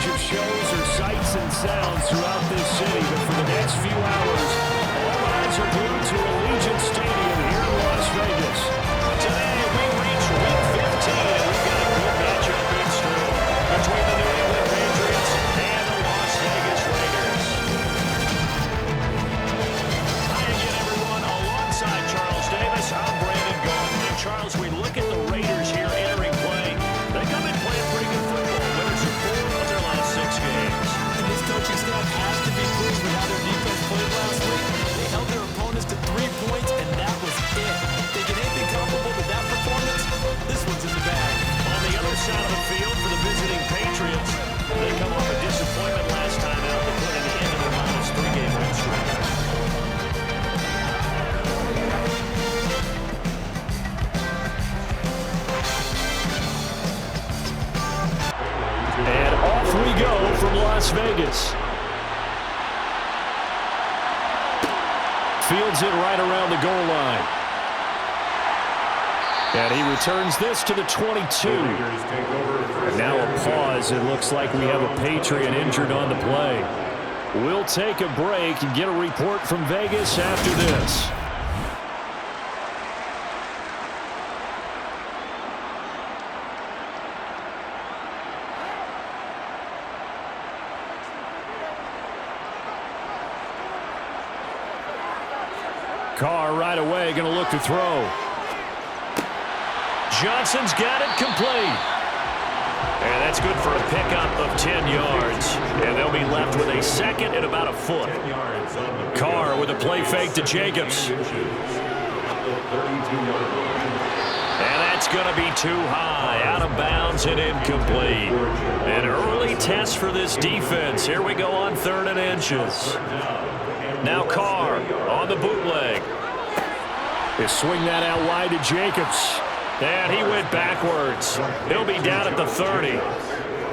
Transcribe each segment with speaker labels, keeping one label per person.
Speaker 1: barrage of shows or sights and sounds throughout this city, but for the next few hours, all eyes are glued to Allegiant Stadium here in Las Vegas.
Speaker 2: Today, we reach Week 15, and we've got a good matchup in store between the New England Patriots and the Las Vegas Raiders. Hi again, everyone. Alongside Charles Davis, I'm Brandon Gaulton. And Charles, we look at the Raiders here entering play. They come in playing pretty good football. Winners of 4 of their last 6 games.
Speaker 3: And this coaching staff has to be pleased with how their defense played last week. They held their opponents to 3 points, and that was it. Thinking anything comparable to that performance, this one's in the bag.
Speaker 2: On the other side of the field for the visiting Patriots, they come off a disappointment last time out. They put in the end of their minus 3-game win streak.
Speaker 1: And off we go from Las Vegas. Fields it right around the goal line. And he returns this to the 22. And now a pause. It looks like we have a Patriot injured on the play. We'll take a break and get a report from Vegas after this. Carr right away, going to look to throw. Johnson's got it complete.
Speaker 2: And that's good for a pickup of 10 yards. And they'll be left with a second and about a foot.
Speaker 1: Carr with a play fake to Jacobs.
Speaker 2: And that's going to be too high, out of bounds and incomplete. An early test for this defense. Here we go on 3rd and inches. Now Carr on the bootleg.
Speaker 1: They swing that out wide to Jacobs.
Speaker 2: And he went backwards. He'll be down at the 30.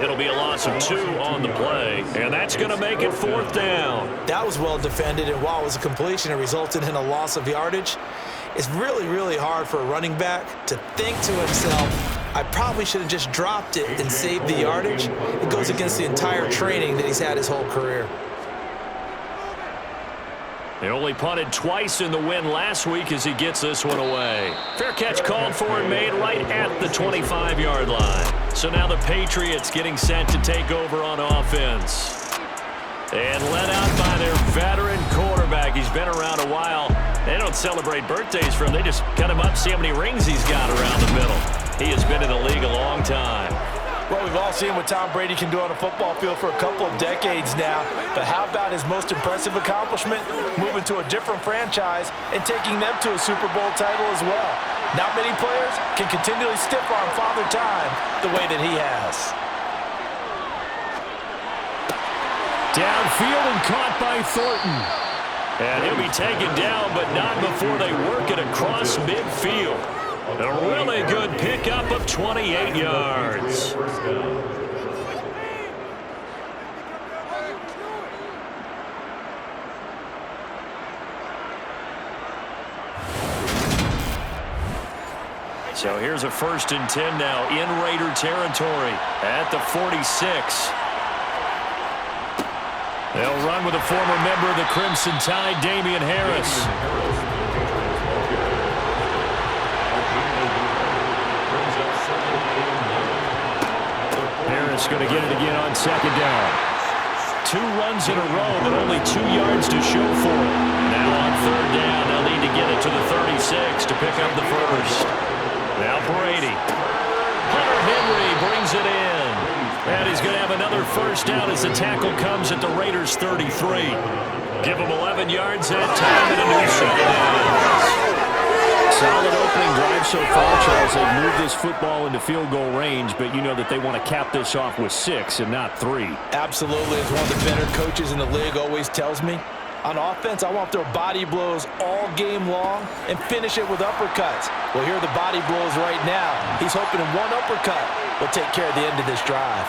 Speaker 2: It'll be a loss of 2 on the play. And that's going to make it 4th down.
Speaker 3: That was well defended, and while it was a completion, it resulted in a loss of yardage. It's really, really hard for a running back to think to himself, I probably should have just dropped it and saved the yardage. It goes against the entire training that he's had his whole career.
Speaker 1: They only punted twice in the win last week as he gets this one away.
Speaker 2: Fair catch called for and made right at the 25-yard line. So now the Patriots getting set to take over on offense. And led out by their veteran quarterback. He's been around a while. They don't celebrate birthdays for him. They just cut him up, see how many rings he's got around the middle. He has been in the league a long time.
Speaker 4: Well, we've all seen what Tom Brady can do on a football field for a couple of decades now. But how about his most impressive accomplishment? Moving to a different franchise and taking them to a Super Bowl title as well. Not many players can continually stiff-arm Father Time the way that he has.
Speaker 1: Downfield and caught by Thornton.
Speaker 2: And he'll be taken down, but not before they work it across midfield. A really good pickup of 28 yards. So here's a 1st and 10 now in Raider territory at the 46.
Speaker 1: They'll run with a former member of the Crimson Tide, Damian Harris. Harris going to get it again on 2nd down. 2 runs in a row, but only 2 yards to show for it.
Speaker 2: Now on 3rd down, they'll need to get it to the 36 to pick up the first. Now Brady. Hunter Henry brings it in.
Speaker 1: And he's going to have another 1st down as the tackle comes at the Raiders' 33.
Speaker 2: Give him 11 yards that time and a new set of downs.
Speaker 1: Solid opening drive so far, Charles. They've moved this football into field goal range, but you know that they want to cap this off with 6 and not 3.
Speaker 4: Absolutely. As one of the better coaches in the league always tells me, on offense, I want their body blows all game long and finish it with uppercuts. Well, here are the body blows right now. He's hoping in one uppercut will take care of the end of this drive.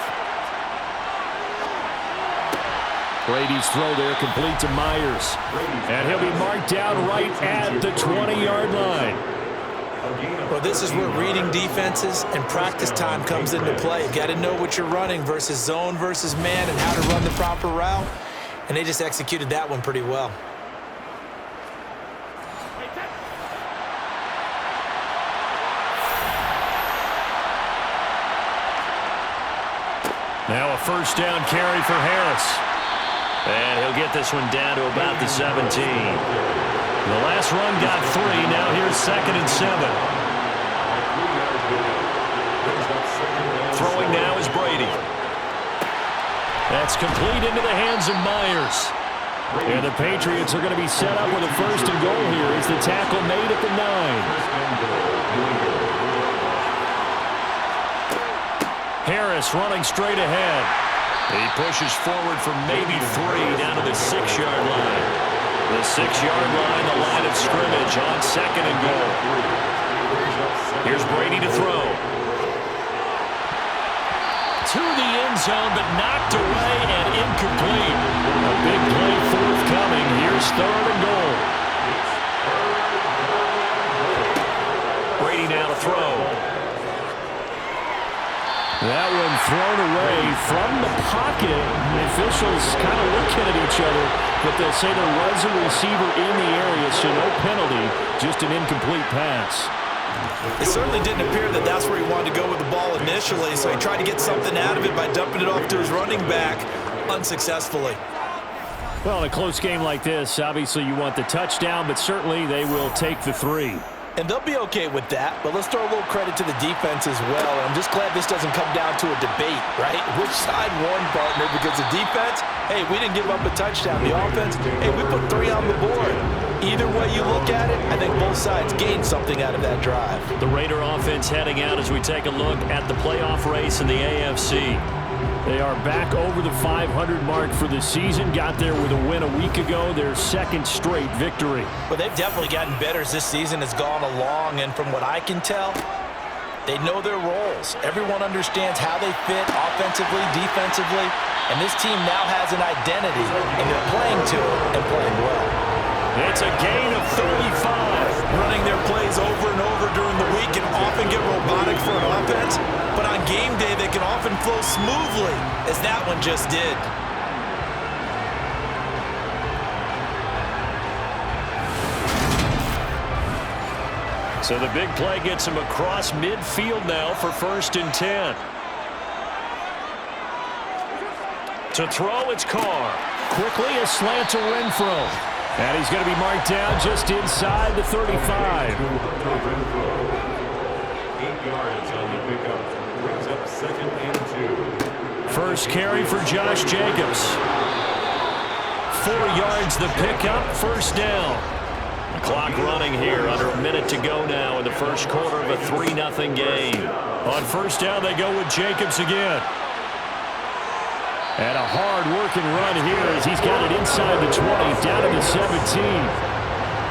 Speaker 1: Brady's throw there complete to Myers. And he'll be marked down right at the 20-yard line.
Speaker 3: Well, this is where reading defenses and practice time comes into play. You got to know what you're running versus zone versus man and how to run the proper route. And they just executed that one pretty well.
Speaker 2: Now a first down carry for Harris. And he'll get this one down to about the 17. The last run got 3. Now here's 2nd and 7. Throwing now is Brady. That's complete into the hands of Myers.
Speaker 1: And the Patriots are going to be set up with a 1st and goal here as the tackle made at the 9. Harris running straight ahead.
Speaker 2: He pushes forward for maybe 3 down to the 6-yard line. The 6-yard line, the line of scrimmage on 2nd and goal. Here's Brady to throw. To the end zone, but knocked away and incomplete.
Speaker 1: A big play forthcoming. Here's 3rd and goal.
Speaker 2: Brady now to throw.
Speaker 1: That one thrown away from the pocket. The officials kind of looking at each other, but they'll say there was a receiver in the area, so no penalty, just an incomplete pass.
Speaker 3: It certainly didn't appear that that's where he wanted to go with the ball initially, so he tried to get something out of it by dumping it off to his running back unsuccessfully.
Speaker 1: Well, in a close game like this, obviously you want the touchdown, but certainly they will take the 3.
Speaker 4: And they'll be okay with that, but let's throw a little credit to the defense as well. I'm just glad this doesn't come down to a debate, right? Which side won, partner? Because the defense, hey, we didn't give up a touchdown. The offense, hey, we put 3 on the board. Either way you look at it, I think both sides gained something out of that drive.
Speaker 2: The Raider offense heading out as we take a look at the playoff race in the AFC.
Speaker 1: They are back over the 500 mark for the season. Got there with a win a week ago, their 2nd straight victory.
Speaker 4: Well, they've definitely gotten better as this season has gone along, and from what I can tell, they know their roles. Everyone understands how they fit offensively, defensively, and this team now has an identity, and they're playing to it and playing well.
Speaker 2: It's a gain of 35.
Speaker 3: Running their plays over and over during the week can often get robotic for an offense, but on game day they can often flow smoothly, as that one just did.
Speaker 2: So the big play gets him across midfield now for 1st and 10. To throw, it's Carr.
Speaker 1: Quickly a slant to Renfro. And he's going to be marked down just inside the 35.
Speaker 5: 8 yards on the pickup. Brings up 2nd and 2.
Speaker 2: First carry for Josh Jacobs. 4 yards the pickup, 1st down. The clock running here, under a minute to go now in the 1st quarter of a 3-0 game.
Speaker 1: On 1st down, they go with Jacobs again. And a hard-working run here as he's got it inside the 20, down to the 17.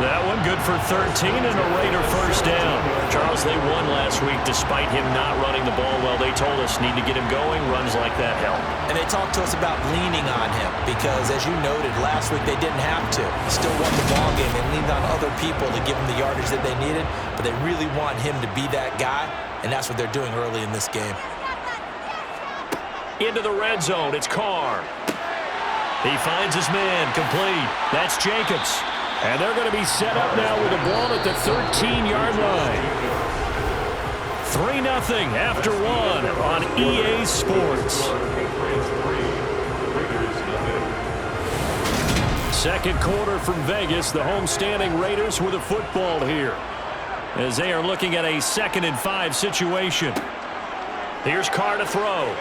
Speaker 2: That one good for 13 and a Raider 1st down. Charles, they won last week despite him not running the ball well. They told us need to get him going. Runs like that help.
Speaker 3: And they talked to us about leaning on him because, as you noted, last week they didn't have to. Still won the ball game. They leaned on other people to give them the yardage that they needed, but they really want him to be that guy, and that's what they're doing early in this game.
Speaker 2: Into the red zone, it's Carr. He finds his man, complete. That's Jacobs.
Speaker 1: And they're going to be set up now with the ball at the 13-yard line. 3-0 after 1 on EA Sports. 2nd quarter from Vegas. The homestanding Raiders with a football here, as they are looking at a 2nd and 5 situation.
Speaker 2: Here's Carr to throw.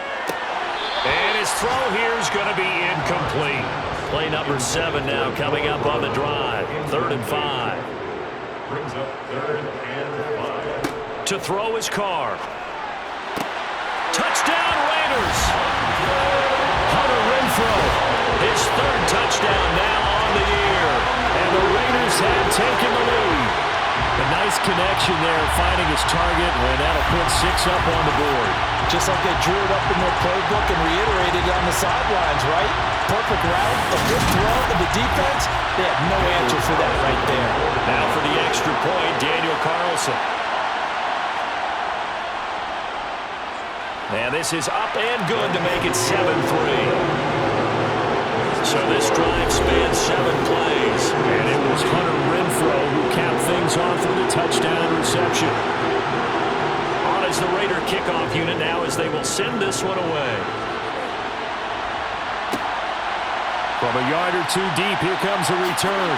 Speaker 2: And his throw here is going to be incomplete. Play number 7 now coming up on the drive. 3rd and 5.
Speaker 5: Brings up 3rd and 5.
Speaker 2: To throw is Carr. Touchdown Raiders!
Speaker 1: Hunter Renfro.
Speaker 2: His 3rd touchdown now on the year.
Speaker 1: And the Raiders have taken the lead. A nice connection there, finding his target, and that'll put 6 up on the board.
Speaker 4: Just like they drew it up in their playbook and reiterated it on the sidelines, right? Perfect route, a good throw, and the defense, they have no answer for that right there.
Speaker 2: Now for the extra point, Daniel Carlson. And this is up and good to make it 7-3. So this drive spans 7 plays.
Speaker 1: And it was Hunter Renfrow who capped things off with a touchdown reception.
Speaker 2: On as the Raider kickoff unit now as they will send this one away.
Speaker 1: From a yard or two deep, here comes a return.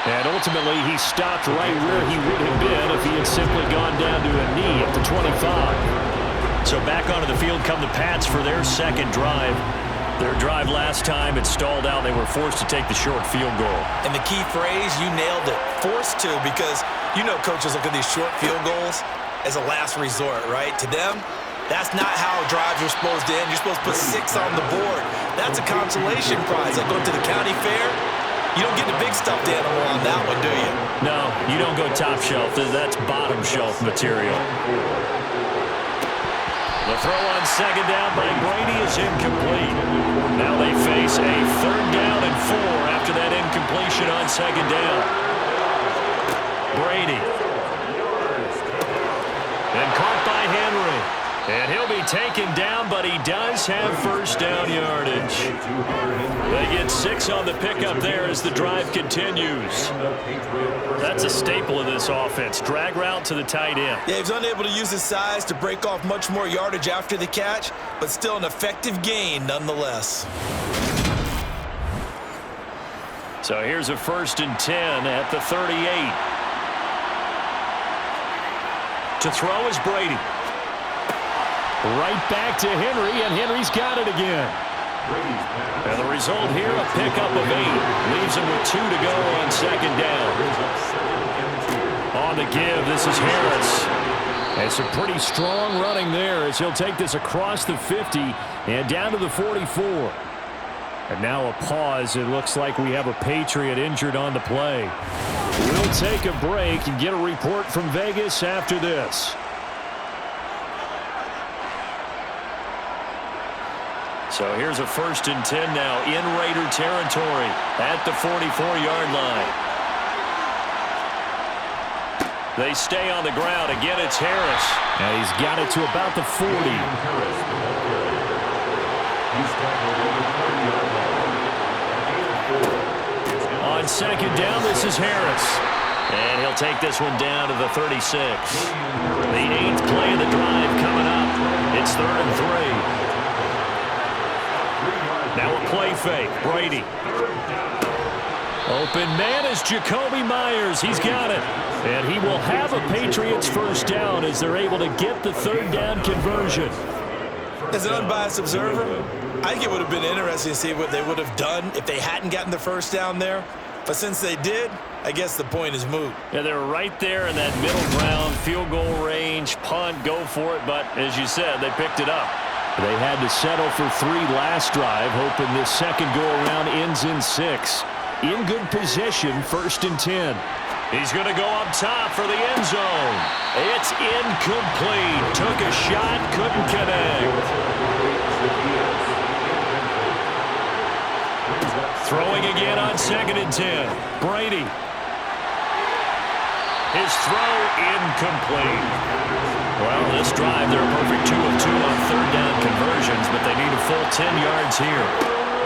Speaker 1: And ultimately, he stopped right where he would have been if he had simply gone down to a knee at the 25.
Speaker 2: So back onto the field come the Pats for their second drive. Their drive last time, it stalled out. They were forced to take the short field goal.
Speaker 3: And the key phrase, you nailed it, forced to, because you know coaches look at these short field goals as a last resort, right? To them, that's not how drives are supposed to end. You're supposed to put 6 on the board. That's a consolation prize. Like going to the county fair, you don't get the big stuffed animal on that one, do you?
Speaker 2: No, you don't go top shelf. That's bottom shelf material. The throw on second down by Brady is incomplete. Now they face a 3rd down and 4 after that incompletion on second down. Brady. And caught by Henry. And he'll be taken down, but he does have first down yardage. They get 6 on the pickup there as the drive continues. That's a staple of this offense. Drag route to the tight end.
Speaker 3: Yeah, he's unable to use his size to break off much more yardage after the catch, but still an effective gain nonetheless.
Speaker 2: So here's a 1st and 10 at the 38. To throw is Brady.
Speaker 1: Right back to Henry, and Henry's got it again.
Speaker 2: And the result here, a pickup of 8. Leaves him with 2 to go on second down.
Speaker 1: On the give, this is Harris. And some pretty strong running there as he'll take this across the 50 and down to the 44. And now a pause. It looks like we have a Patriot injured on the play. We'll take a break and get a report from Vegas after this.
Speaker 2: So here's a 1st and 10 now in Raider territory at the 44-yard line. They stay on the ground. Again, it's Harris.
Speaker 1: And he's got it to about the 40.
Speaker 2: On second down, this is Harris. And he'll take this one down to the 36. The 8th play of the drive coming up. It's 3rd and 3. Now a play fake. Brady. Open man is Jacoby Myers. He's got it. And he will have a Patriots first down as they're able to get the 3rd down conversion.
Speaker 3: As an unbiased observer, I think it would have been interesting to see what they would have done if they hadn't gotten the first down there. But since they did, I guess the point is moot.
Speaker 2: Yeah, they were right there in that middle ground, field goal range, punt, go for it. But as you said, they picked it up.
Speaker 1: They had to settle for 3 last drive, hoping this second go-around ends in 6. In good position, 1st and 10.
Speaker 2: He's going to go up top for the end zone. It's incomplete. Took a shot, couldn't connect. Throwing again on 2nd and 10. Brady. His throw incomplete. Well, this drive, they're a perfect 2 of 2 on 3rd down conversions, but they need a full 10 yards here.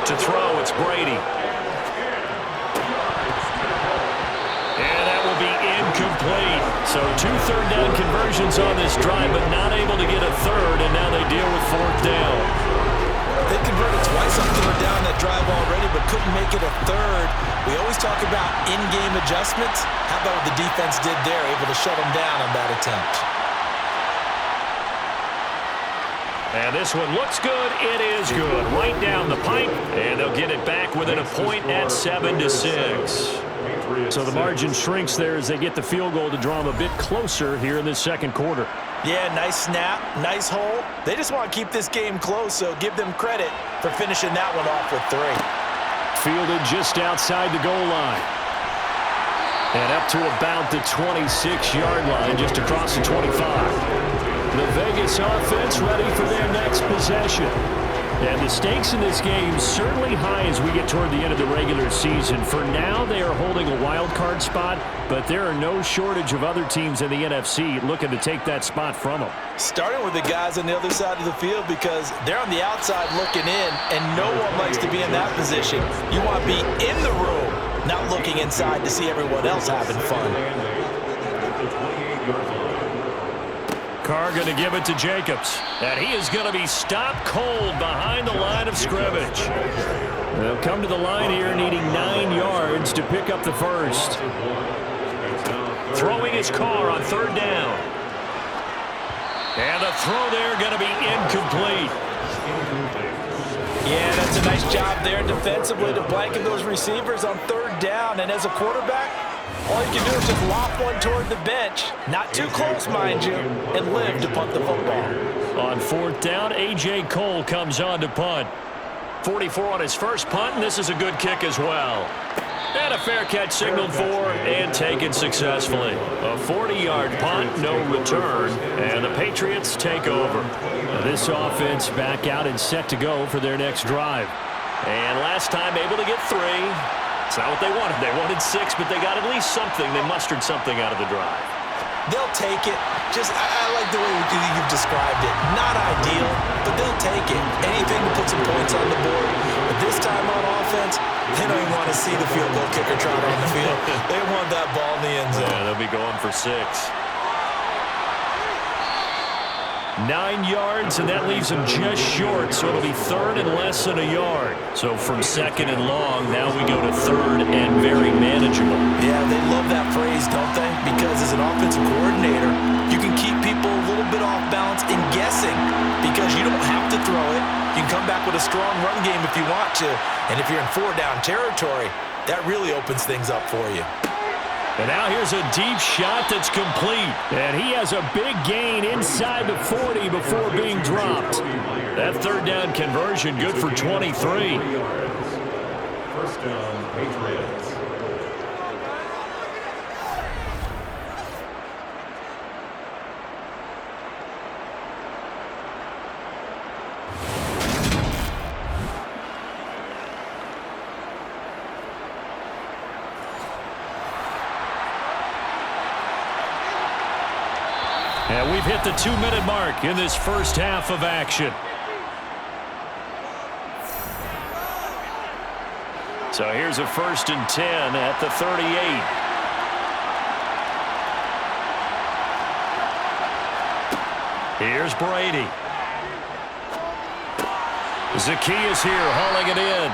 Speaker 2: To throw, it's Brady. And that will be incomplete. So 2 third down conversions on this drive, but not able to get a 3rd, and now they deal with 4th down.
Speaker 3: They converted twice on 3rd down that drive already, but couldn't make it a 3rd. We always talk about in-game adjustments. How about what the defense did there, able to shut them down on that attempt?
Speaker 2: And this one looks good. It is good. Right down the pipe, and they'll get it back within a point at 7-6.
Speaker 1: So the margin shrinks there as they get the field goal to draw them a bit closer here in this second quarter.
Speaker 3: Yeah, nice snap, nice hole. They just want to keep this game close, so give them credit for finishing that one off with 3.
Speaker 1: Fielded just outside the goal line. And up to about the 26-yard line, just across the 25. The Vegas offense ready for their next possession. And the stakes in this game certainly high as we get toward the end of the regular season. For now, they are holding a wild card spot, but there are no shortage of other teams in the NFC looking to take that spot from them.
Speaker 4: Starting with the guys on the other side of the field because they're on the outside looking in, and no one likes to be in that position. You want to be in the room, not looking inside to see everyone else having fun.
Speaker 2: Carr going to give it to Jacobs. And he is going to be stopped cold behind the line of scrimmage.
Speaker 1: They'll come to the line here needing 9 yards to pick up the first.
Speaker 2: Throwing his Carr on 3rd down. And the throw there going to be incomplete.
Speaker 4: Yeah, that's a nice job there defensively to blanket those receivers on 3rd down. And as a quarterback, all you can do is just lob one toward the bench. Not too close, mind you, and live to punt the football.
Speaker 2: On 4th down, A.J. Cole comes on to punt. 44 on his first punt, and this is a good kick as well. And a fair catch signaled for and taken successfully. A 40-yard punt, no return, and the Patriots take over.
Speaker 1: This offense back out and set to go for their next drive.
Speaker 2: And last time able to get 3. It's not what they wanted. They wanted 6, but they got at least something. They mustered something out of the drive.
Speaker 3: They'll take it. I like the way you've described it. Not ideal, but they'll take it. Anything to put some points on the board. But this time on offense, they don't even want to see the field goal kicker trot on the field. They want that ball in the end zone.
Speaker 2: Yeah, they'll be going for 6.
Speaker 1: 9 yards, and that leaves them just short, so it'll be 3rd and less than a yard. So from 2nd and long, now we go to 3rd and very manageable.
Speaker 3: Yeah, they love that phrase, don't they? Because as an offensive coordinator, you can keep people a little bit off balance and guessing because you don't have to throw it. You can come back with a strong run game if you want to. And if you're in 4-down territory, that really opens things up for you.
Speaker 1: And now here's a deep shot that's complete. And he has a big gain inside the 40 before being dropped.
Speaker 2: That 3rd down conversion good for 23.
Speaker 5: 1st down, Patriots.
Speaker 1: And we've hit the 2-minute mark in this first half of action.
Speaker 2: So here's a 1st and 10 at the 38. Here's Brady.
Speaker 1: Zacchaeus here hauling it in.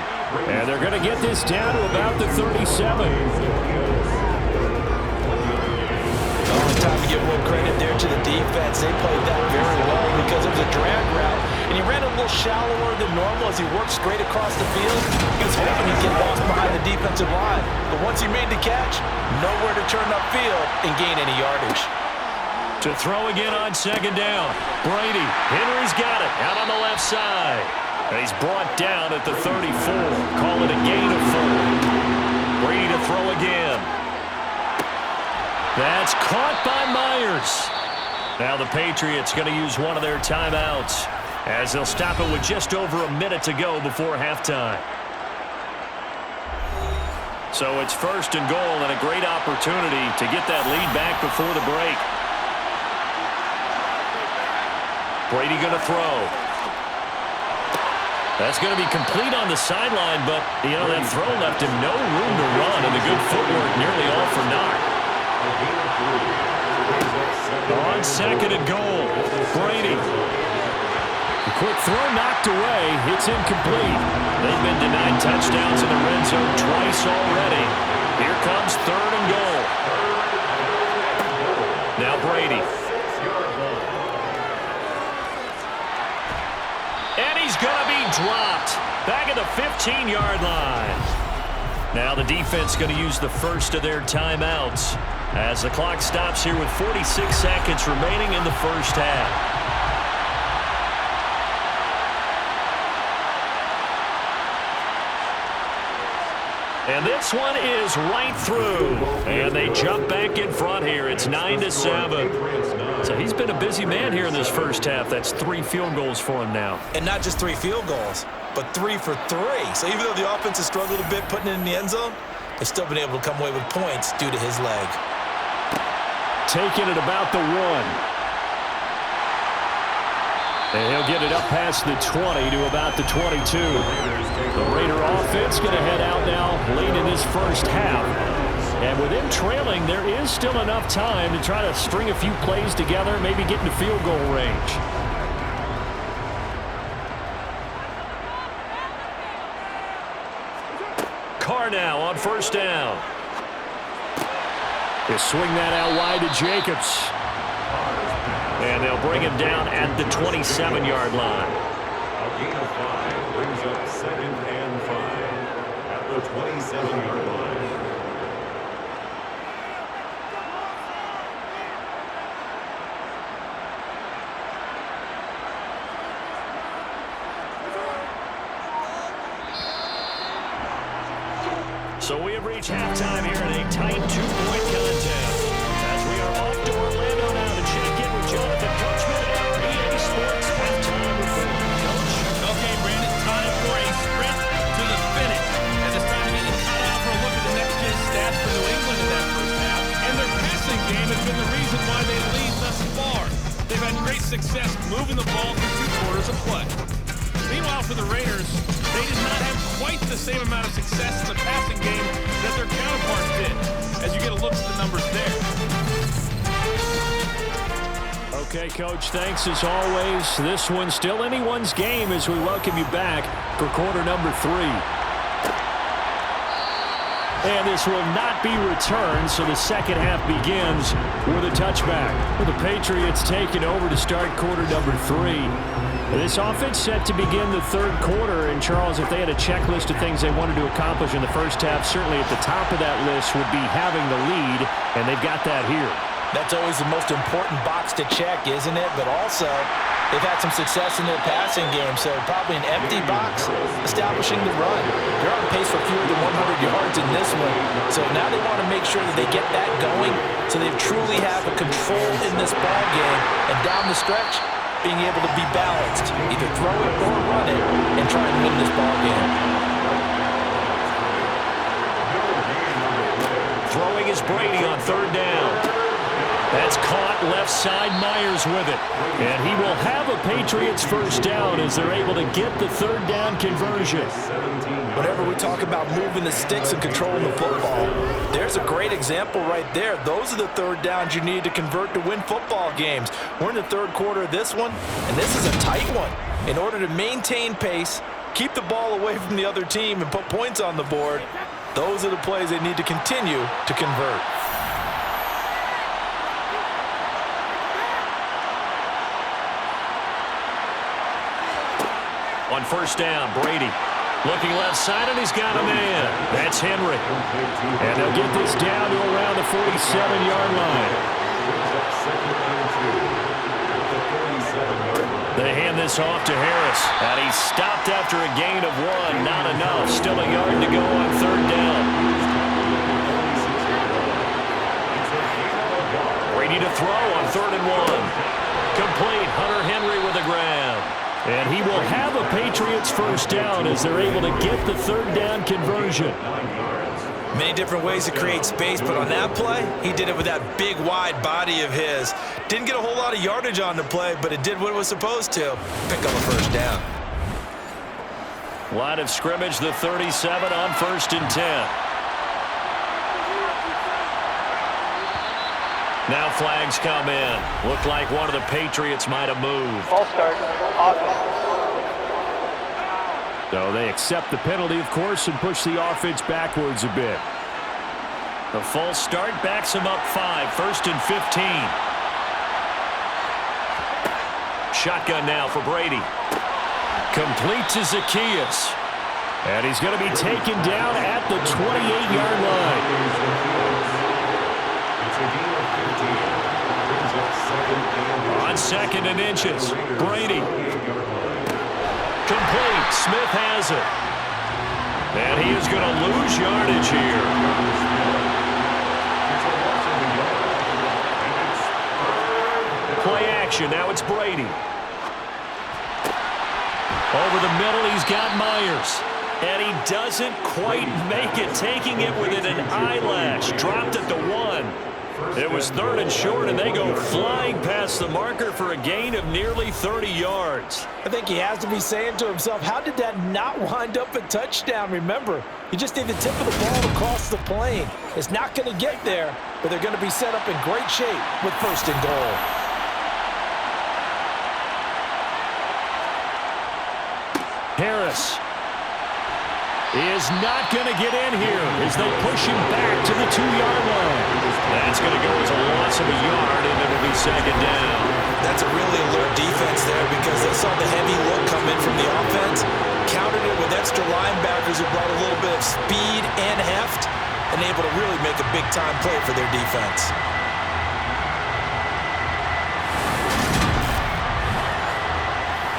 Speaker 1: And they're going to get this down to about the 37.
Speaker 4: Time to give a little credit there to the defense. They played that very well because it was a drag route, and he ran a little shallower than normal as he worked straight across the field. He was hoping he'd get lost behind the defensive line, but once he made the catch, nowhere to turn upfield and gain any yardage.
Speaker 2: To throw again on 2nd down. Brady. Henry's got it out on the left side. And he's brought down at the 34. Call it a gain of 4. Brady to throw again.
Speaker 1: That's caught by Myers. Now the Patriots going to use one of their timeouts as they'll stop it with just over a minute to go before halftime. So it's 1st and goal and a great opportunity to get that lead back before the break. Brady going to throw. That's going to be complete on the sideline, but, you know, that throw left him no room to run, and the good footwork nearly all for naught. On 2nd and goal, Brady. A quick throw knocked away. It's incomplete. They've been denied touchdowns in the red zone twice already. Here comes 3rd and goal. Now Brady. And he's going to be dropped. Back at the 15-yard line. Now the defense going to use the first of their timeouts as the clock stops here with 46 seconds remaining in the first half.
Speaker 2: And this one is right through. And they jump back in front here. It's 9-7. So he's been a busy man here in this first half. That's 3 field goals for him now.
Speaker 3: And not just 3 field goals, but 3 for 3. So even though the offense has struggled a bit putting it in the end zone, they've still been able to come away with points due to his leg.
Speaker 1: Taking it about the 1. And he'll get it up past the 20 to about the 22. The Raider offense going to head out now late in this first half. And with them trailing, there is still enough time to try to string a few plays together, maybe get into field goal range.
Speaker 2: Carr now on first down.
Speaker 1: They swing that out wide to Jacobs.
Speaker 2: And they'll bring him down at the 27-yard line.
Speaker 5: A gain of 5 brings up 2nd and 5 at the 27-yard line.
Speaker 2: So we have reached halftime here in a tight 2-point contest. As we are off to Orlando now to check in with Jonathan Coachman at our EA Sports halftime report. Coach?
Speaker 6: Okay, Brandon, time for a sprint to the finish. As it's time to get you caught out for a look at the next-gen stats for New England in that first half. And their passing game has been the reason why they lead thus far. They've had great success moving the ball through 2 quarters of play. Meanwhile, for the Raiders, they did not have quite the same amount of success in the passing game that their counterparts did. As you get a look at the numbers there.
Speaker 1: Okay, Coach, thanks as always. This one's still anyone's game as we welcome you back for quarter number 3. And this will not be returned, so the second half begins with a touchback. With the Patriots taking over to start quarter number 3. This offense set to begin the third quarter. And, Charles, if they had a checklist of things they wanted to accomplish in the first half, certainly at the top of that list would be having the lead, and they've got that here.
Speaker 4: That's always the most important box to check, isn't it? But also, they've had some success in their passing game, so probably an empty box establishing the run. They're on pace for fewer than 100 yards in this one, so now they want to make sure that they get that going so they truly have a control in this ball game. And down the stretch, being able to be balanced, either throw it or run it, and try and win this ball game.
Speaker 2: Throwing is Brady on third down. That's caught left side. Myers with it. And he will have a Patriots first down as they're able to get the third down conversion.
Speaker 4: Whenever we talk about moving the sticks and controlling the football, there's a great example right there. Those are the third downs you need to convert to win football games. We're in the third quarter of this one, and this is a tight one. In order to maintain pace, keep the ball away from the other team, and put points on the board, those are the plays they need to continue to convert.
Speaker 2: On first down, Brady looking left side, and he's got a man. That's Henry.
Speaker 1: And they'll get this down to around the 47-yard line.
Speaker 2: They hand this off to Harris, and he's stopped after a gain of 1. Not enough. Still a yard to go on third down. Brady to throw on 3rd and 1. Complete. Hunter Henry with a grab.
Speaker 1: And he will have a Patriots first down as they're able to get the third down conversion.
Speaker 3: Many different ways to create space, but on that play, he did it with that big, wide body of his. Didn't get a whole lot of yardage on the play, but it did what it was supposed to. Pick up a first down.
Speaker 2: Line of scrimmage, the 37 on 1st and 10. Now flags come in. Looked like one of the Patriots might have moved.
Speaker 7: False start. Offense.
Speaker 1: So they accept the penalty, of course, and push the offense backwards a bit.
Speaker 2: The false start backs him up 5. 1st and 15. Shotgun now for Brady. Complete to Zacchaeus.
Speaker 1: And he's going to be taken down at the 28-yard line.
Speaker 2: On 2nd and inches, Brady. Complete. Smith has it. And he is going to lose yardage here. Play action. Now it's Brady. Over the middle, he's got Myers. And he doesn't quite make it, taking it within an eyelash. Dropped at the 1. It was 3rd and short, and they go flying past the marker for a gain of nearly 30 yards.
Speaker 4: I think he has to be saying to himself, how did that not wind up a touchdown? Remember, you just need the tip of the ball to cross the plane. It's not going to get there, but they're going to be set up in great shape with 1st and goal.
Speaker 1: Harris is not going to get in here as they push him back to the 2-yard line.
Speaker 2: That's going to go as a loss of a yard, and it'll be 2nd down.
Speaker 3: That's a really alert defense there because they saw the heavy look come in from the offense, countered it with extra linebackers who brought a little bit of speed and heft, and able to really make a big-time play for their defense.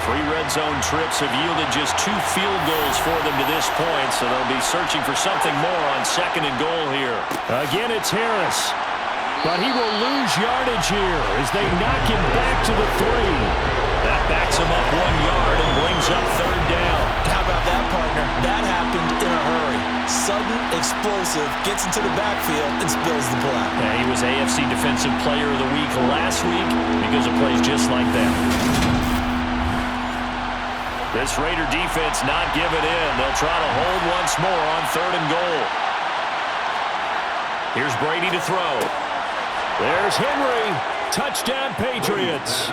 Speaker 2: Three red zone trips have yielded just 2 field goals for them to this point, so they'll be searching for something more on 2nd and goal here.
Speaker 1: Again, it's Harris. But he will lose yardage here as they knock him back to the 3.
Speaker 2: That backs him up 1 yard and brings up 3rd down.
Speaker 3: How about that, partner? That happened in a hurry. Sudden, explosive, gets into the backfield and spills the play.
Speaker 2: Yeah, he was AFC Defensive Player of the Week last week because of plays just like that. This Raider defense not giving in. They'll try to hold once more on 3rd and goal. Here's Brady to throw.
Speaker 1: There's Henry. Touchdown, Patriots.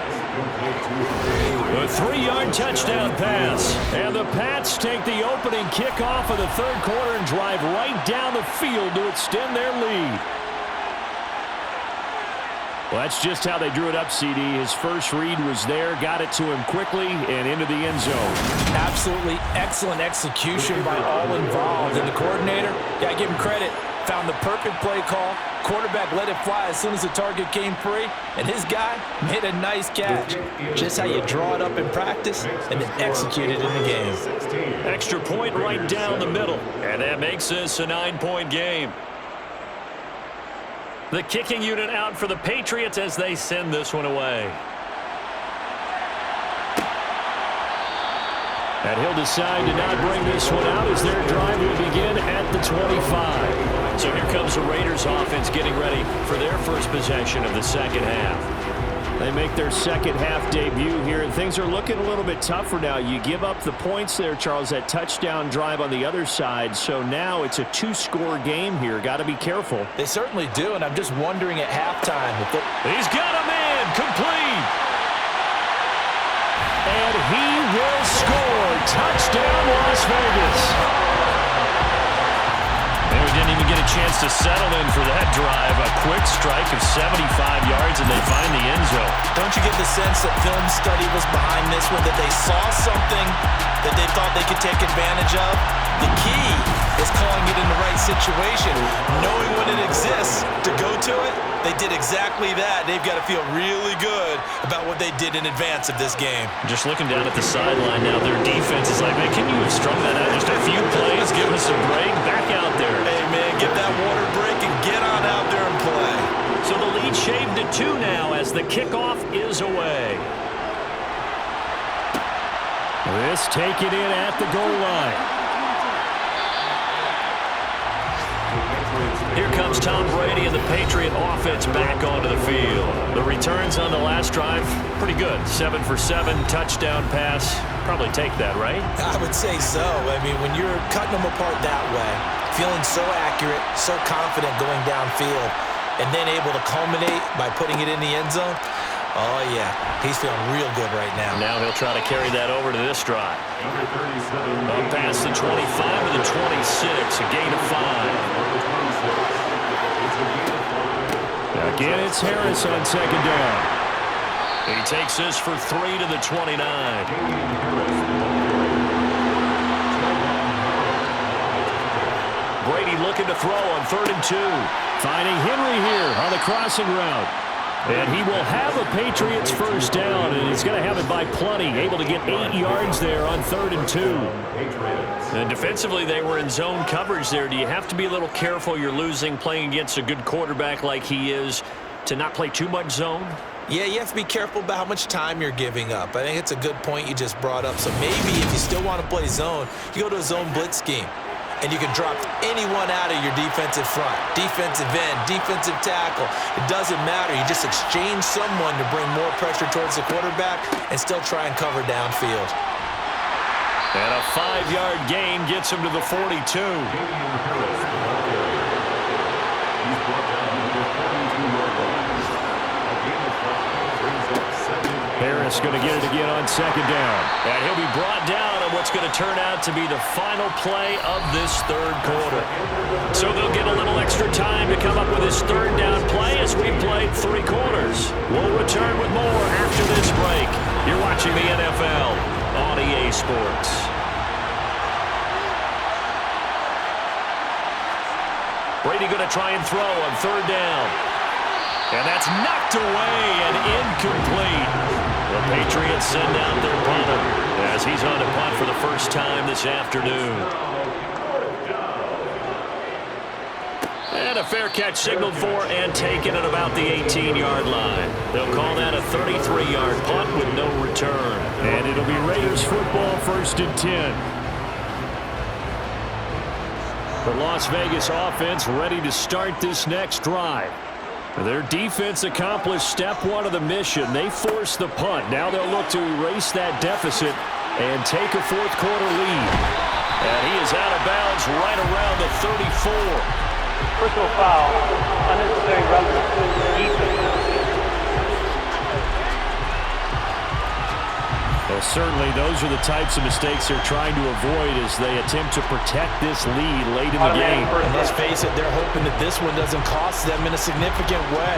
Speaker 1: A 3-yard touchdown pass. And the Pats take the opening kickoff of the 3rd quarter and drive right down the field to extend their lead. Well, that's just how they drew it up, CD. His first read was there, got it to him quickly, and into the end zone.
Speaker 4: Absolutely excellent execution by all involved. And the coordinator, got to give him credit, found the perfect play call. Quarterback let it fly as soon as the target came free, and his guy made a nice catch. Just how you draw it up in practice and then execute it in the game.
Speaker 2: Extra point right down the middle, and that makes this a 9-point game. The kicking unit out for the Patriots as they send this one away.
Speaker 1: And he'll decide to not bring this one out as their drive will begin at the 25.
Speaker 2: So here comes the Raiders offense getting ready for their first possession of the 2nd half.
Speaker 1: They make their 2nd half debut here, and things are looking a little bit tougher now. You give up the points there, Charles, that touchdown drive on the other side. So now it's a 2-score game here. Got to be careful.
Speaker 4: They certainly do, and I'm just wondering at halftime if
Speaker 2: he's got a man complete.
Speaker 1: And he will score. Touchdown, Las Vegas.
Speaker 2: And we didn't even get a chance to settle in for that drive. A quick strike of 75 yards, and they find the end zone.
Speaker 3: Don't you get the sense that film study was behind this one, that they saw something that they thought they could take advantage of? The key is calling it in the right situation, knowing when it exists to go to it. They did exactly that. They've got to feel really good about what they did in advance of this game.
Speaker 2: Just looking down at the sideline now, their defense is like, man, can you have strung that out just a few plays? Give us a break. Back out there.
Speaker 3: Hey, man, give that water break and get on out there and play.
Speaker 2: So the lead shaved to 2 now as the kickoff is away.
Speaker 1: This taken in at the goal line.
Speaker 2: Here comes Tom Brady and the Patriot offense back onto the field. The returns on the last drive, pretty good. 7 for 7, touchdown pass. Probably take that, right?
Speaker 3: I would say so. I mean, when you're cutting them apart that way, feeling so accurate, so confident going downfield, and then able to culminate by putting it in the end zone, oh, yeah, he's feeling real good right now.
Speaker 2: Now he'll try to carry that over to this drive. Up past the 25 to the 26, a gain of 5.
Speaker 1: Again, it's Harris on 2nd down.
Speaker 2: He takes this for 3 to the 29. Brady looking to throw on 3rd and 2.
Speaker 1: Finding Henry here on the crossing route. And he will have a Patriots first down, and he's going to have it by plenty, able to get 8 yards there on 3rd and 2.
Speaker 2: And defensively, they were in zone coverage there. Do you have to be a little careful? You're losing playing against a good quarterback like he is to not play too much zone?
Speaker 3: Yeah, you have to be careful about how much time you're giving up. I think it's a good point you just brought up. So maybe if you still want to play zone, you go to a zone blitz scheme. And you can drop anyone out of your defensive front, defensive end, defensive tackle. It doesn't matter. You just exchange someone to bring more pressure towards the quarterback and still try and cover downfield.
Speaker 2: And a 5-yard gain gets him to the 42.
Speaker 1: Harris going to get it again on 2nd down.
Speaker 2: And he'll be brought down on what's going to turn out to be the final play of this 3rd quarter. So they'll get a little extra time to come up with this 3rd down play as we played 3 quarters. We'll return with more after this break. You're watching the NFL on EA Sports. Brady going to try and throw on 3rd down. And that's knocked away and incomplete. The Patriots send out their punter as he's on to punt for the first time this afternoon. And a fair catch signaled for and taken at about the 18-yard line. They'll call that a 33-yard punt with no return.
Speaker 1: And it'll be Raiders football, 1st and 10. The Las Vegas offense ready to start this next drive. Their defense accomplished step 1 of the mission. They forced the punt. Now they'll look to erase that deficit and take a 4th quarter lead.
Speaker 2: And he is out of bounds right around the 34.
Speaker 7: Personal foul, unnecessary roughness, defense.
Speaker 1: Well, certainly those are the types of mistakes they're trying to avoid as they attempt to protect this lead late in the game.
Speaker 4: And let's face it, they're hoping that this one doesn't cost them in a significant way.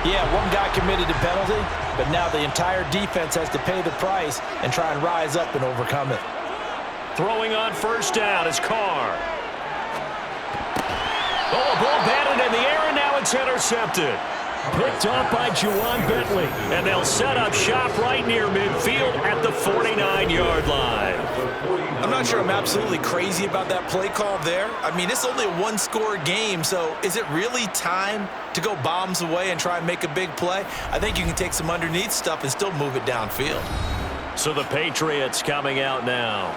Speaker 4: Yeah, one guy committed a penalty, but now the entire defense has to pay the price and try and rise up and overcome it.
Speaker 2: Throwing on 1st down is Carr. Oh, a ball batted in the air, and now it's intercepted.
Speaker 1: Picked up by Juwan Bentley.
Speaker 2: And they'll set up shop right near midfield at the 49-yard line.
Speaker 3: I'm not sure I'm absolutely crazy about that play call there. I mean, it's only a 1-score game, so is it really time to go bombs away and try and make a big play? I think you can take some underneath stuff and still move it downfield.
Speaker 2: So the Patriots coming out now.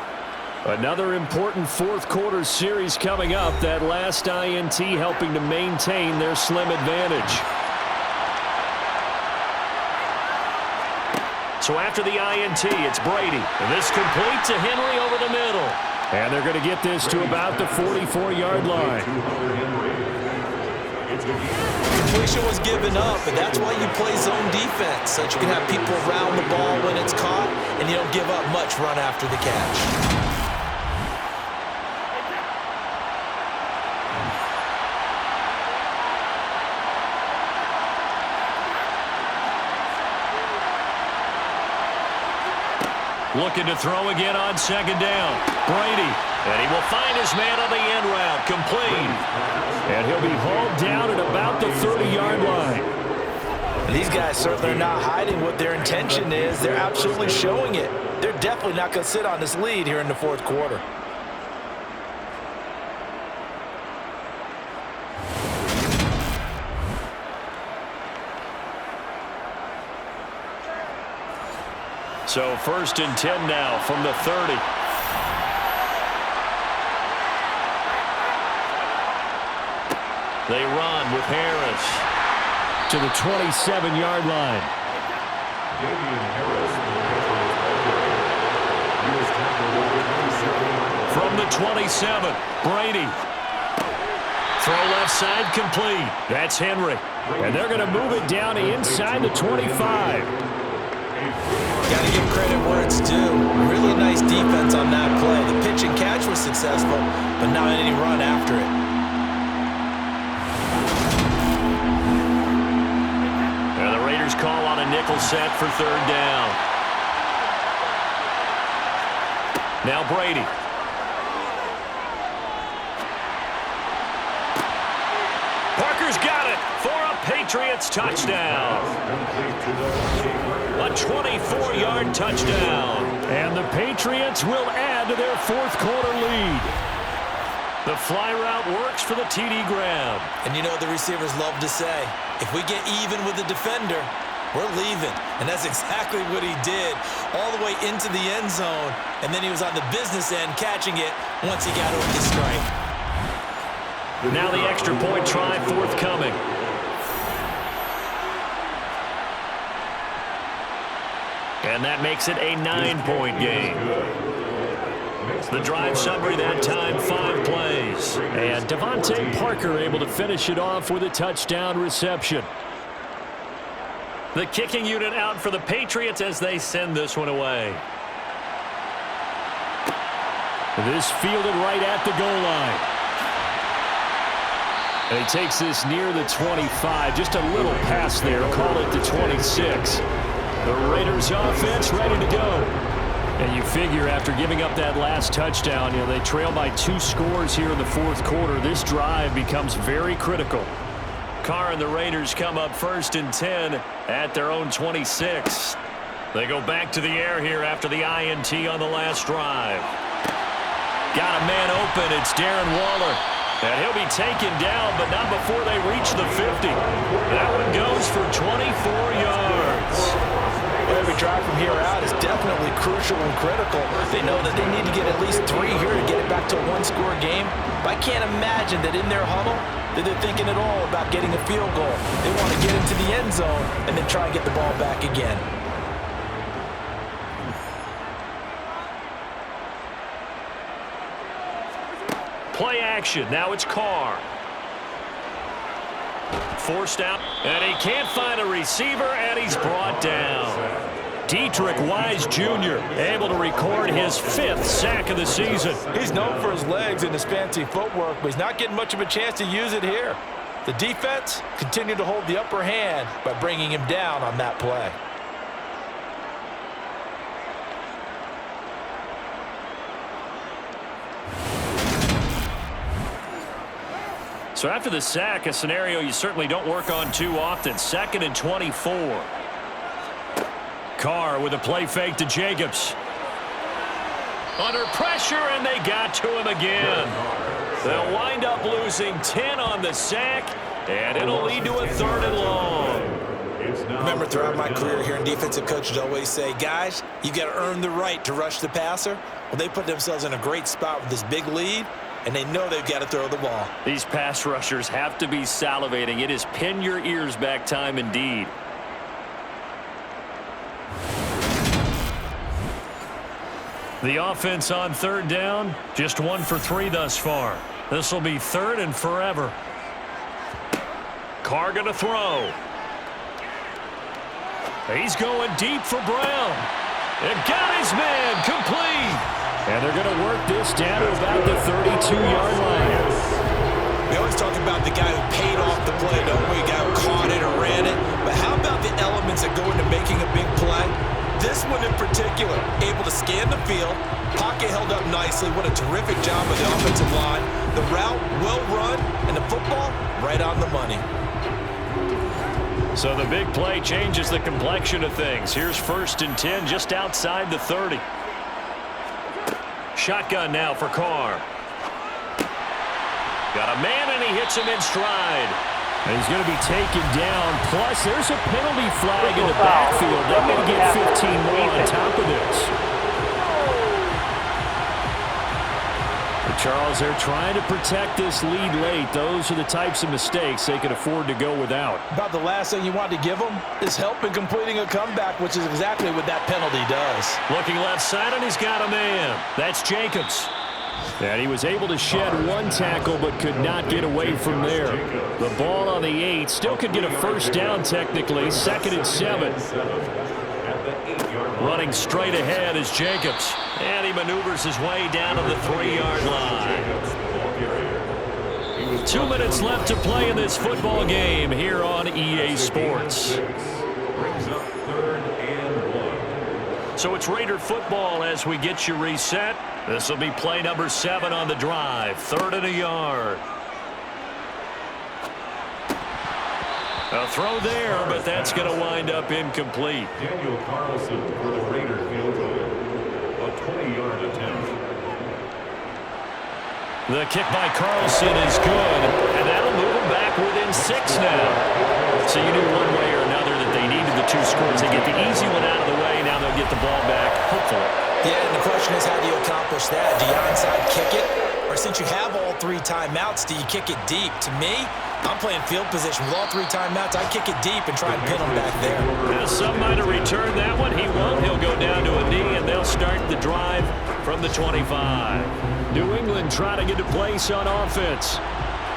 Speaker 1: Another important 4th quarter series coming up. That last INT helping to maintain their slim advantage.
Speaker 2: So after the INT, it's Brady. And this complete to Henry over the middle.
Speaker 1: And they're going to get this to about the 44-yard line.
Speaker 3: Completion was given up, but that's why you play zone defense, so that you can have people around the ball when it's caught, and you don't give up much run after the catch.
Speaker 2: Looking to throw again on 2nd down. Brady. And he will find his man on the end route. Complete.
Speaker 1: And he'll be hauled down at about the 30-yard line.
Speaker 4: These guys certainly are not hiding what their intention is. They're absolutely showing it. They're definitely not going to sit on this lead here in the 4th quarter.
Speaker 2: So 1st and 10 now from the 30. They run with Harris.
Speaker 1: To the 27-yard line.
Speaker 2: From the 27, Brady. Throw left side complete.
Speaker 1: That's Henry. And they're going to move it down inside the 25.
Speaker 3: Got to give credit where it's due. Really nice defense on that play. The pitch and catch was successful, but not any run after it.
Speaker 2: And the Raiders call on a nickel set for 3rd down. Now Brady. Parker's got it for a Patriots touchdown. A 24-yard touchdown.
Speaker 1: And the Patriots will add to their fourth quarter lead.
Speaker 2: The fly route works for the TD grab.
Speaker 3: And you know what the receivers love to say? If we get even with the defender, we're leaving. And that's exactly what he did, all the way into the end zone. And then he was on the business end catching it once he got over the stripe.
Speaker 2: Now the extra point try forthcoming. And that makes it a 9-point game. The drive summary that time, 5 plays.
Speaker 1: And Devontae Parker able to finish it off with a touchdown reception.
Speaker 2: The kicking unit out for the Patriots as they send this one away.
Speaker 1: This fielded right at the goal line. And he takes this near the 25. Just a little pass there. Call it the 26. The Raiders offense ready to go. And you figure after giving up that last touchdown, you know, they trail by 2 scores here in the fourth quarter. This drive becomes very critical.
Speaker 2: Carr and the Raiders come up 1st and 10 at their own 26. They go back to the air here after the INT on the last drive. Got a man open. It's Darren Waller. And he'll be taken down, but not before they reach the 50. That one goes for 24 yards.
Speaker 4: Every drive from here out is definitely crucial and critical. They know that they need to get at least 3 here to get it back to a 1-score game. But I can't imagine that in their huddle that they're thinking at all about getting a field goal. They want to get into the end zone and then try and get the ball back again.
Speaker 2: Play action. Now it's Carr. Forced out, and he can't find a receiver, and he's brought down.
Speaker 1: Dietrich Wise Jr. able to record his 5th sack of the season.
Speaker 4: He's known for his legs and his fancy footwork, but he's not getting much of a chance to use it here. The defense continued to hold the upper hand by bringing him down on that play.
Speaker 2: So after the sack, a scenario you certainly don't work on too often. 2nd and 24.
Speaker 1: Carr with a play fake to Jacobs.
Speaker 2: Under pressure, and they got to him again. They'll wind up losing 10 on the sack, and it'll lead to a 3rd and long.
Speaker 3: Remember, throughout my career here in defensive coaches always say, guys, you got to earn the right to rush the passer. Well, they put themselves in a great spot with this big lead, and they know they've got to throw the ball.
Speaker 2: These pass rushers have to be salivating. It is pin your ears back time indeed.
Speaker 1: The offense on 3rd down, just 1 for 3 thus far. This will be 3rd and forever.
Speaker 2: Carr going to throw.
Speaker 1: He's going deep for Brown. And got his man complete. And they're going to work this down to about the 32-yard line.
Speaker 3: We always talk about the guy who paid off the play, don't we? The guy who caught it or ran it. But how about the elements that go into making a big play? This one in particular, able to scan the field, pocket held up nicely. What a terrific job of the offensive line. The route well run, and the football right on the money.
Speaker 2: So the big play changes the complexion of things. Here's 1st and 10 just outside the 30. Shotgun now for Carr. Got a man, and he hits him in stride.
Speaker 1: And he's going to be taken down. Plus, there's a penalty flag in the backfield. They're going to get 15 more on top of this. But Charles, they're trying to protect this lead late. Those are the types of mistakes they can afford to go without.
Speaker 4: About the last thing you want to give them is help in completing a comeback, which is exactly what that penalty does.
Speaker 2: Looking left side, and he's got a man. That's Jacobs.
Speaker 1: And he was able to shed 1 tackle but could not get away from there. The ball on the 8 still could get a 1st down technically. 2nd and 7.
Speaker 2: Running straight ahead is Jacobs. And he maneuvers his way down to the 3-yard line. 2 minutes left to play in this football game here on EA Sports. So it's Raider football as we get you reset. This will be play number 7 on the drive. 3rd and a yard. A throw there, but that's going to wind up incomplete.
Speaker 5: Daniel Carlson for the Raider field goal. A 20-yard attempt.
Speaker 2: The kick by Carlson is good, and that'll move them back within 6 now. So you knew one way or another that they needed the 2 scores. They get the easy one out of the way. Now they'll get the ball back, hopefully.
Speaker 3: Yeah, and the question is, how do you accomplish that? Do you onside kick it? Or since you have all 3 timeouts, do you kick it deep? To me, I'm playing field position with all 3 timeouts. I kick it deep and try and pin them back there.
Speaker 2: Now, some might have returned that one. He won't. He'll go down to a knee, and they'll start the drive from the 25.
Speaker 1: New England trying to get a place on offense.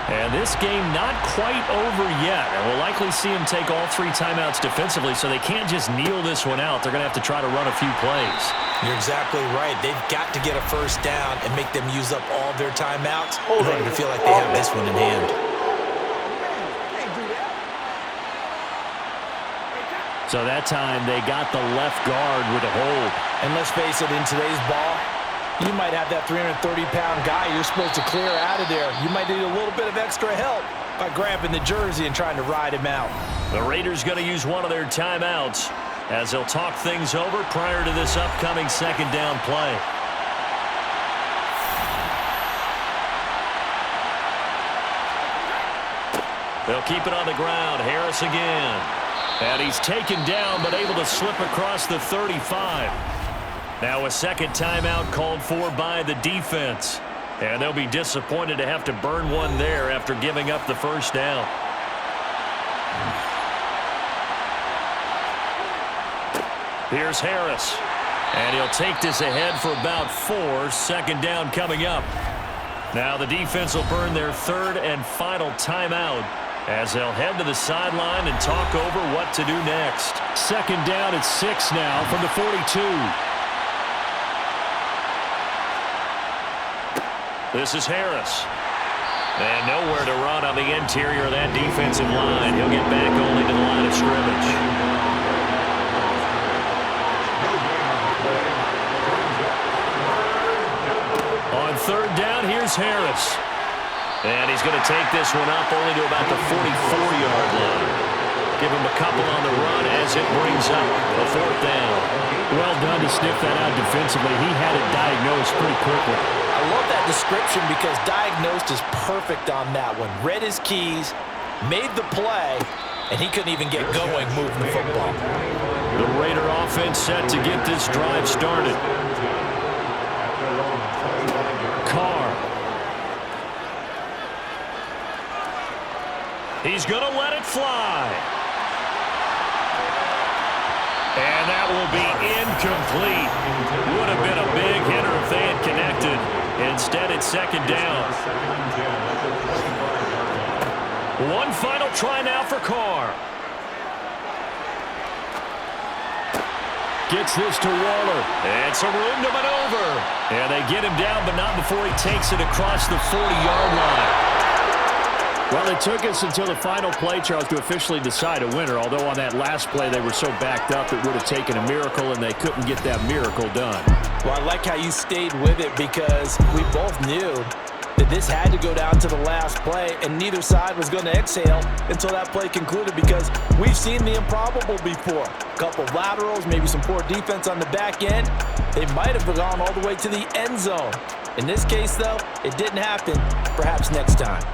Speaker 2: And this game not quite over yet. And we'll likely see him take all 3 timeouts defensively, so they can't just kneel this one out. They're going to have to try to run a few plays.
Speaker 3: You're exactly right. They've got to get a first down and make them use up all their timeouts in order to feel like they have this one in hand.
Speaker 1: So that time they got the left guard with a hold.
Speaker 4: And let's face it, in today's ball, you might have that 330-pound guy you're supposed to clear out of there. You might need a little bit of extra help by grabbing the jersey and trying to ride him out.
Speaker 2: The Raiders going to use one of their timeouts as they'll talk things over prior to this upcoming 2nd down play. They'll keep it on the ground. Harris again. And he's taken down but able to slip across the 35. Now a 2nd timeout called for by the defense. And they'll be disappointed to have to burn one there after giving up the first down. Here's Harris. And he'll take this ahead for about 4. 2nd down coming up. Now the defense will burn their 3rd and final timeout as they'll head to the sideline and talk over what to do next.
Speaker 1: 2nd down at 6 now from the 42.
Speaker 2: This is Harris. And nowhere to run on the interior of that defensive line. He'll get back only to the line of scrimmage. On 3rd down, here's Harris. And he's going to take this one up only to about the 44-yard line. Give him a couple on the run as it brings up a 4th down.
Speaker 1: Well done to sniff that out defensively. He had it diagnosed pretty quickly.
Speaker 4: I love that description because diagnosed is perfect on that one. Read his keys, made the play, and he couldn't even get going moving the football.
Speaker 2: The Raider offense set to get this drive started. Carr. He's going to let it fly. And that will be incomplete. Would have been a big hitter if they had connected. Instead, it's 2nd down. One final try now for Carr.
Speaker 1: Gets this to Waller.
Speaker 2: It's a room to maneuver. And they get him down, but not before he takes it across the 40-yard line.
Speaker 1: Well, it took us until the final play, Charles, to officially decide a winner, although on that last play they were so backed up it would have taken a miracle, and they couldn't get that miracle done.
Speaker 4: Well, I like how you stayed with it because we both knew that this had to go down to the last play, and neither side was going to exhale until that play concluded because we've seen the improbable before. A couple of laterals, maybe some poor defense on the back end. They might have gone all the way to the end zone. In this case, though, it didn't happen. Perhaps next time.